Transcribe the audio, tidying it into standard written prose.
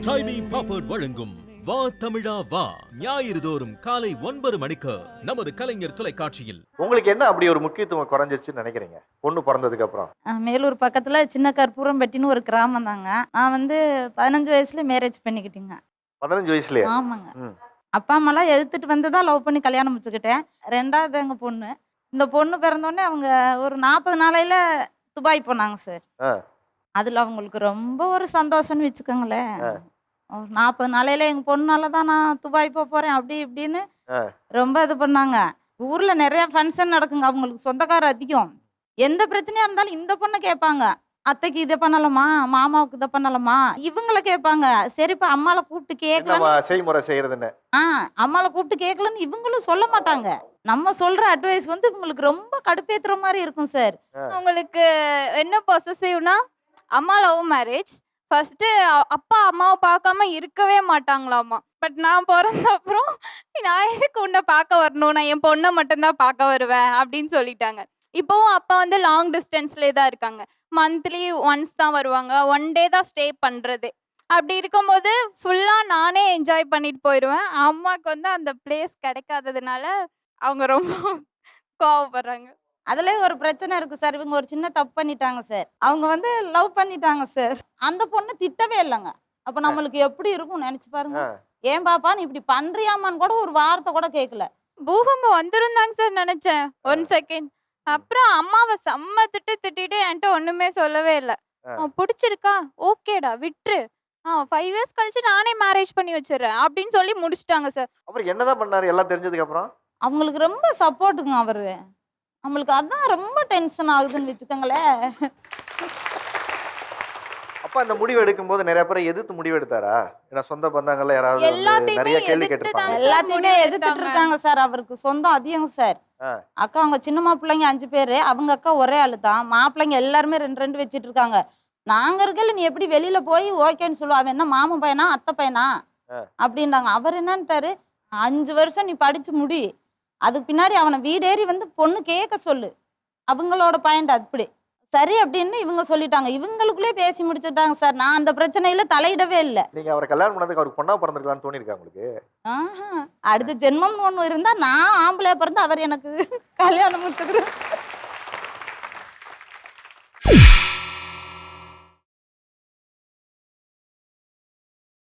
டைமி பாப்பர்ட் வழங்கும் வா தமிழா வா ஞாயிறு தோறும் காலை 9 மணிக்கு நமது கலைஞர் தொலைக்காட்சியில். உங்களுக்கு என்ன அப்படி ஒரு முக்கியத்துவம் குறைஞ்சிருச்சுன்னு நினைக்கிறீங்க பொண்ணு பிறந்ததுக்கு அப்புறம்? மேலூர் பக்கத்துல சின்ன கற்பூரம்பட்டின்னு ஒரு கிராமம் தாங்க. நான் 15 வயசுல மேரேஜ் பண்ணிக்கிட்டேங்க. 15 வயசுலயே? ஆமாங்க. அப்பா அம்மாலாம் எதிர்த்துட்டு வந்து தான் லவ் பண்ணி கல்யாணம் முடிச்சுக்கிட்டேன். 2வது எங்க பொண்ணு. இந்த பொண்ணு பிறந்தோடனே அவங்க ஒரு 40 நாளையில துபாய் போனாங்க சார். அதுல அவங்களுக்கு ரொம்ப ஒரு சந்தோஷம்னு வச்சுக்கோங்களேன். ஒரு 40 நாளையில எங்க பொண்ணால தான் நான் துபாய் போறேன் அப்படி இப்படின்னு ரொம்ப இது பண்ணாங்க. ஊர்ல நிறைய ஃபங்க்ஷன் நடக்குங்க. அவங்களுக்கு சொந்தக்கார அதிகம். எந்த பிரச்சனையா இருந்தாலும் இந்த பொண்ணை கேட்பாங்க. அத்தைக்கு இதை பண்ணலாமா, மாமாவுக்கு இதை பண்ணலாமா, இவங்கள கேட்பாங்க. சரிப்பா அம்மாவை கூப்பிட்டு கேட்கலாம் செய்முறை செய்யறதுன்னு. அம்மாவை கூப்பிட்டு கேட்கலன்னு இவங்களும் சொல்ல மாட்டாங்க. நம்ம சொல்ற அட்வைஸ் இவங்களுக்கு ரொம்ப கடுப்பேத்துற மாதிரி இருக்கும் சார். உங்களுக்கு என்ன பொசசிவ்னா, அம்மா லவ் மேரேஜ். ஃபர்ஸ்ட் அப்பா அம்மாவை பார்க்காம இருக்கவே மாட்டாங்களாமா. பட் நான் பிறந்த அப்புறம் நான் எதுக்கு உன்னை பார்க்க வரணும், நான் என் பொண்ணை மட்டும்தான் பார்க்க வருவேன் அப்படின்னு சொல்லிட்டாங்க. இப்போவும் அப்பா லாங் டிஸ்டன்ஸ்லேயே தான் இருக்காங்க. மந்த்லி ஒன்ஸ் தான் வருவாங்க. 1 டே தான் ஸ்டே பண்ணுறது. அப்படி இருக்கும்போது ஃபுல்லாக நானே என்ஜாய் பண்ணிட்டு போயிடுவேன். அம்மாவுக்கு அந்த பிளேஸ் கிடைக்காததுனால அவங்க ரொம்ப கோவப்படுறாங்க. அதுலேயும் ஒரு பிரச்சனை இருக்கு சார். இவங்க ஒரு சின்ன தப்பு பண்ணிட்டாங்க சார். அவங்க லவ் பண்ணிட்டாங்க சார். அந்த பொண்ணு திட்டவே இல்லைங்க. அப்போ நம்மளுக்கு எப்படி இருக்கும் நினைச்சு பாருங்க. ஏன் பாப்பா நீ இப்படி பண்றியாமான்னு கூட ஒரு வார்த்தை கூட கேட்கல. பூகம்பம் வந்துருந்தாங்க சார் நினைச்சேன் 1 செகண்ட். அப்புறம் அம்மாவை செம்ம திட்டிட்டு என்கிட்ட ஒண்ணுமே சொல்லவே இல்லை. பிடிச்சிருக்கா ஓகேடா விட்டுரு, 5 இயர்ஸ் கழிச்சு நானே மேரேஜ் பண்ணி வச்சிடறேன் அப்படின்னு சொல்லி முடிச்சிட்டாங்க சார். அப்புறம் என்னதான் பண்ணாரு எல்லாம் தெரிஞ்சதுக்கு அப்புறம்? அவங்களுக்கு ரொம்ப சப்போர்ட்டுங்க அவரு. நம்மளுக்கு அதான் ரொம்ப டென்ஷன் ஆகுதுன்னு வச்சுக்கோங்களேன். அப்ப அந்த முடிவு எடுக்கும் போது நிறைய பேரை எதிர்த்து முடிவு எடுத்தாரா? ஏன்னா சொந்த பந்தங்கள்ல யாராவது நிறைய கேள்வி கேட்டிருப்பாங்க. எல்லாத்தையுமே எதிர்த்துட்டு இருக்காங்க சார். அவருக்கு சொந்தம் அதிகம் சார். அக்கா அவங்க சின்ன மாப்பிள்ளைங்க 5 பேரு, அவங்க அக்கா ஒரே ஆளு தான். மாப்பிள்ளைங்க எல்லாருமே 2 வச்சுட்டு இருக்காங்க. நாங்க இருக்கல நீ எப்படி வெளியில போய் ஓகேன்னு சொல்லுவா, அவன் என்ன மாமன் பையனா அத்தை பையனா அப்படின்றாங்க. அவர் என்னன்ட்டாரு, 5 வருஷம் நீ படிச்சு முடி, அதுக்கு பின்னாடி அவனை வீடேறி பொண்ணு கேட்க சொல்லு, அவங்களோட பாயிண்ட் அப்படி சரி அப்படின்னு இவங்க சொல்லிட்டாங்க. இவங்களுக்குள்ளே பேசி முடிச்சுட்டாங்க சார். நான் அந்த பிரச்சனையில தலையிடவே இல்லை. நீங்க அவரை கல்யாணம் பண்ணதுக்கு அவருக்கு பொண்ணா பிறந்திருக்கலாம்னு தோணி இருக்கா உங்களுக்கு? அடுத்த ஜென்மம் ஒண்ணு இருந்தா நான் ஆம்பளையா பிறந்து அவர் எனக்கு கல்யாணம் முடிச்சுக்கிறேன்.